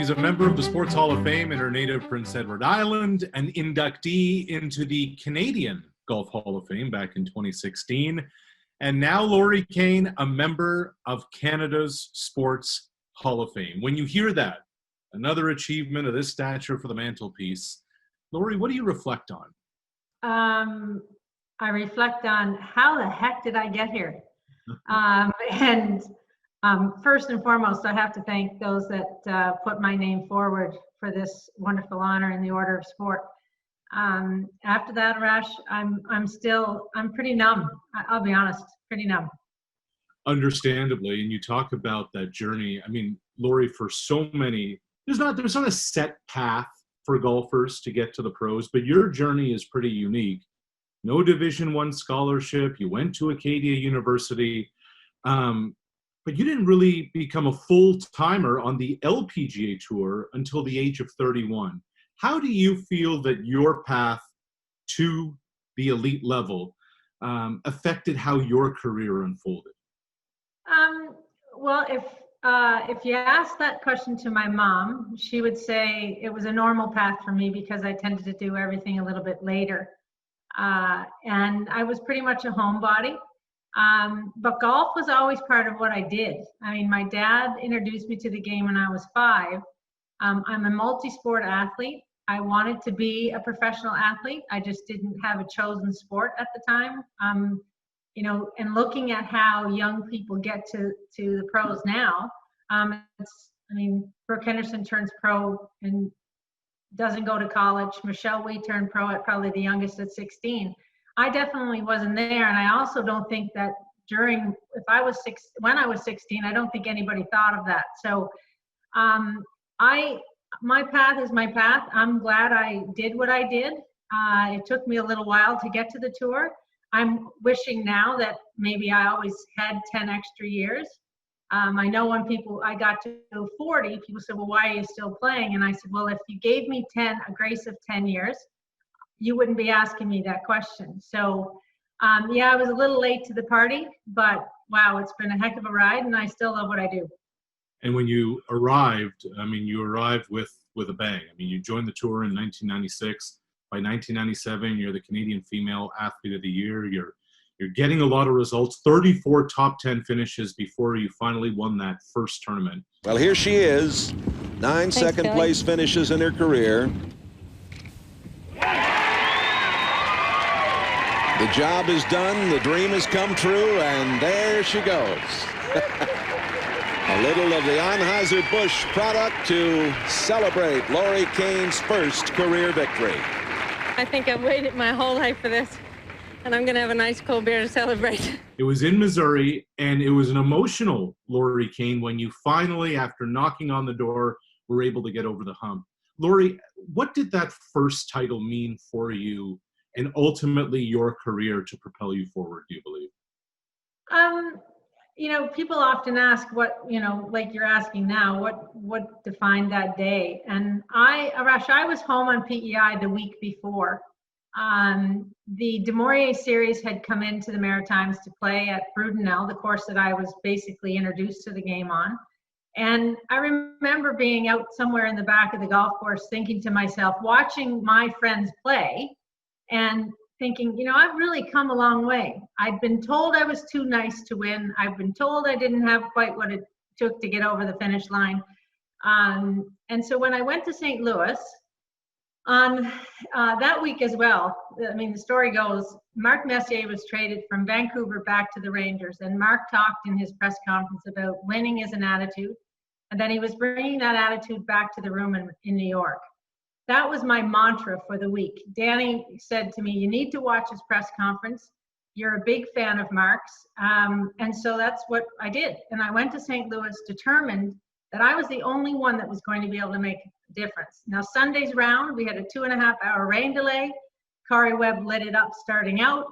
She's a member of the Sports Hall of Fame in her native Prince Edward Island, an inductee into the Canadian Golf Hall of Fame back in 2016, and now Lorie Kane, a member of Canada's Sports Hall of Fame. When you hear that, another achievement of this stature for the mantelpiece, Lorie, what do you reflect on? I reflect on how the heck did I get here? First and foremost, I have to thank those that put my name forward for this wonderful honor in the Order of Sport. After that, Arash, I'm pretty numb. I'll be honest, pretty numb. Understandably, and you talk about that journey. I mean, Lorie, for so many, there's not a set path for golfers to get to the pros, but your journey is pretty unique. No Division I scholarship. You went to Acadia University, but you didn't really become a full-timer on the LPGA Tour until the age of 31. How do you feel that your path to the elite level affected how your career unfolded? Well, if you asked that question to my mom, she would say it was a normal path for me because I tended to do everything a little bit later. And I was pretty much a homebody. But golf was always part of what I did. I mean, my dad introduced me to the game when I was 5. I'm a multi-sport athlete. I wanted to be a professional athlete. I just didn't have a chosen sport at the time. You know, and looking at how young people get to the pros now, I mean, Brooke Henderson turns pro and doesn't go to college. Michelle Wee turned pro at probably the youngest at 16. I definitely wasn't there, and I also don't think that when I was 16, I don't think anybody thought of that. So, my path is my path. I'm glad I did what I did. It took me a little while to get to the tour. I'm wishing now that maybe I always had 10 extra years. I know when I got to 40, people said, well, why are you still playing? And I said, well, if you gave me a grace of 10 years, you wouldn't be asking me that question. So, yeah, I was a little late to the party, but wow, it's been a heck of a ride, and I still love what I do. And when you arrived, I mean, you arrived with a bang. I mean, you joined the tour in 1996. By 1997, you're the Canadian Female Athlete of the Year. You're getting a lot of results, 34 top 10 finishes before you finally won that first tournament. Well, here she is, 9 second-place finishes in her career. The job is done, the dream has come true, and there she goes. A little of the Anheuser-Busch product to celebrate Lorie Kane's first career victory. I think I've waited my whole life for this, and I'm going to have a nice cold beer to celebrate. It was in Missouri, and it was an emotional Lorie Kane when you finally, after knocking on the door, were able to get over the hump. Lorie, what did that first title mean for you and ultimately your career to propel you forward, do you believe? You know, people often ask what, you know, like you're asking now, what defined that day? And Arash, I was home on PEI the week before. The Du Maurier series had come into the Maritimes to play at Brudenell, the course that I was basically introduced to the game on. And I remember being out somewhere in the back of the golf course thinking to myself, watching my friends play and thinking, you know, I've really come a long way. I'd been told I was too nice to win. I've been told I didn't have quite what it took to get over the finish line. And so when I went to St. Louis on that week as well, I mean, the story goes, Mark Messier was traded from Vancouver back to the Rangers, and Mark talked in his press conference about winning is an attitude, and then he was bringing that attitude back to the room in New York. That was my mantra for the week. Danny said to me, you need to watch his press conference. You're a big fan of Mark's. And so that's what I did. And I went to St. Louis determined that I was the only one that was going to be able to make a difference. Now, Sunday's round, we had a 2.5-hour rain delay. Kari Webb lit it up starting out.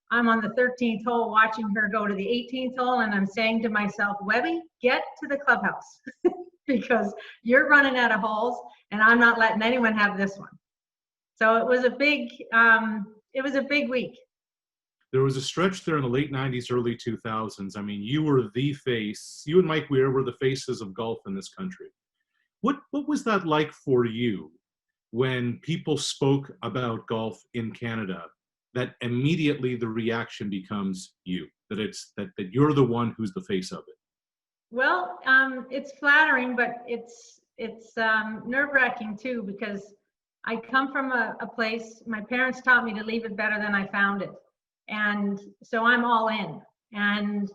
I'm on the 13th hole watching her go to the 18th hole, and I'm saying to myself, Webby, get to the clubhouse because you're running out of holes, and I'm not letting anyone have this one. So it was a big week. There was a stretch there in the late 90s, early 2000s. I mean, you were the face. You and Mike Weir were the faces of golf in this country. What was that like for you when people spoke about golf in Canada, that immediately the reaction becomes you, that that you're the one who's the face of it? Well, it's flattering, but it's nerve-wracking too, because I come from a place, my parents taught me to leave it better than I found it. And so I'm all in. And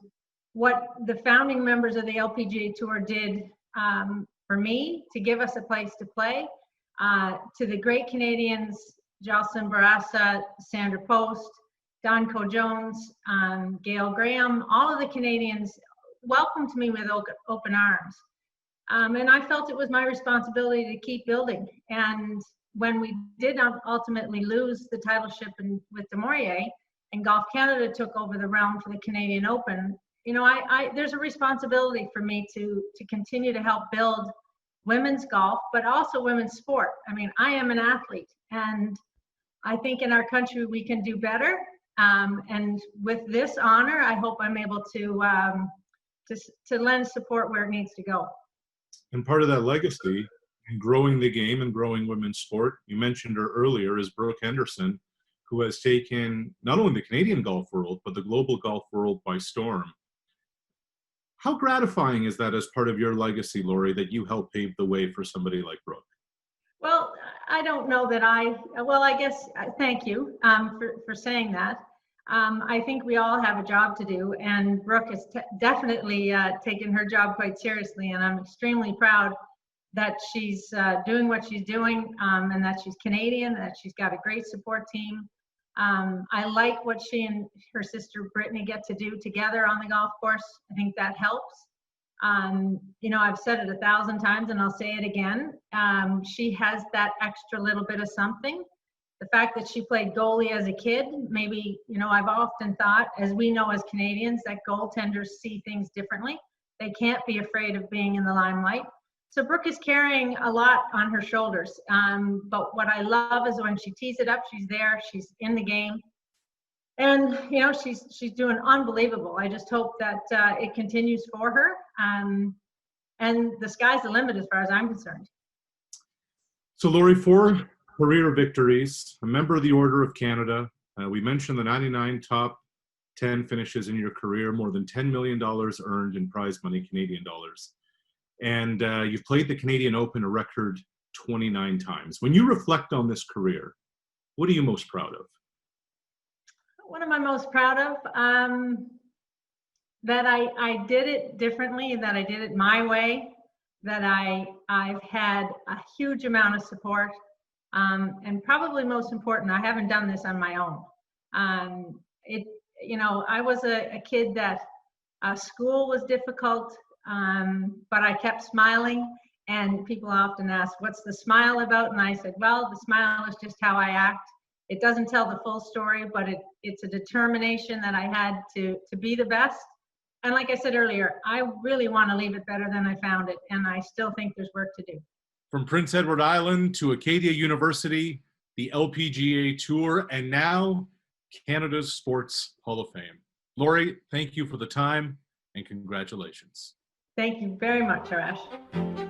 what the founding members of the LPGA Tour did for me to give us a place to play, to the great Canadians, Jocelyn Barassa, Sandra Post, Don Co-Jones, Gail Graham, all of the Canadians welcomed me with open arms. And I felt it was my responsibility to keep building. And when we did ultimately lose the titleship with Demourier, and Golf Canada took over the realm for the Canadian Open, you know, there's a responsibility for me to continue to help build women's golf, but also women's sport. I mean, I am an athlete, and I think in our country we can do better. And with this honor, I hope I'm able to lend support where it needs to go. And part of that legacy in growing the game and growing women's sport, you mentioned her earlier, is Brooke Henderson, who has taken not only the Canadian golf world, but the global golf world by storm. How gratifying is that as part of your legacy, Lorie, that you helped pave the way for somebody like Brooke? Well, I don't know that I guess, thank you for saying that. I think we all have a job to do, and Brooke has definitely taken her job quite seriously, and I'm extremely proud that she's doing what she's doing, and that she's Canadian, that she's got a great support team. I like what she and her sister Brittany get to do together on the golf course. I think that helps. You know, I've said it 1,000 times and I'll say it again. She has that extra little bit of something. The fact that she played goalie as a kid, maybe, you know, I've often thought, as we know as Canadians, that goaltenders see things differently. They can't be afraid of being in the limelight. So Brooke is carrying a lot on her shoulders. But what I love is when she tees it up, she's there, she's in the game. And, you know, she's doing unbelievable. I just hope that it continues for her. And the sky's the limit as far as I'm concerned. So Lorie, 4 career victories, a member of the Order of Canada. We mentioned the 99 top 10 finishes in your career, more than $10 million earned in prize money, Canadian dollars. And you've played the Canadian Open a record 29 times. When you reflect on this career, what are you most proud of? What am I most proud of? That I did it differently, that I did it my way, that I've had a huge amount of support, and probably most important, I haven't done this on my own. You know, I was a kid that school was difficult, but I kept smiling, and people often ask, what's the smile about? And I said, well, the smile is just how I act. It doesn't tell the full story, but it's a determination that I had to be the best. And like I said earlier, I really want to leave it better than I found it, and I still think there's work to do. From Prince Edward Island to Acadia University, the LPGA Tour, and now Canada's Sports Hall of Fame. Lorie, thank you for the time, and congratulations. Thank you very much, Arash.